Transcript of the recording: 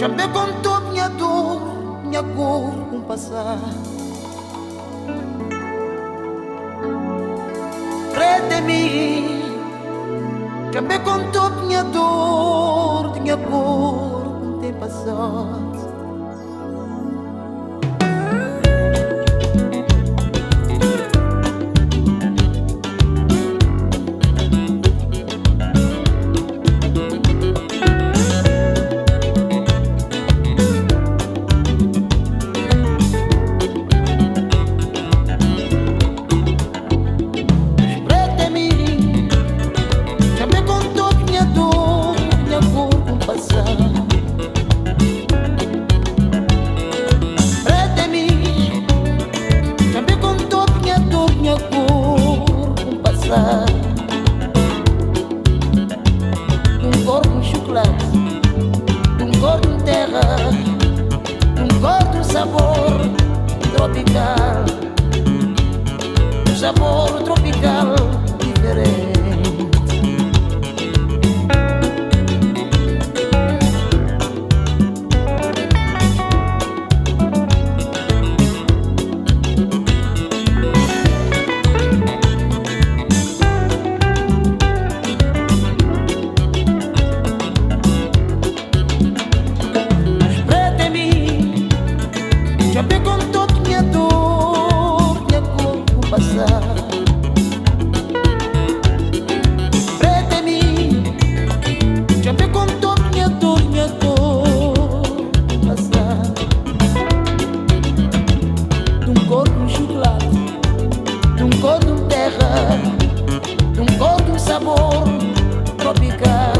Já me contou minha dor, minha cor com passar. Preta em mim, já me contou minha dor, minha cor com tem passado. Um corpo de chocolate, um corpo de terra, um corpo de sabor tropical, um sabor tropical diferente. Já me contou minha dor, minha cor com passar. Preta em mim, já me contou minha dor, minha cor com passar. De um corpo de chocolate, de um corpo de terra, de um corpo de sabor tropical.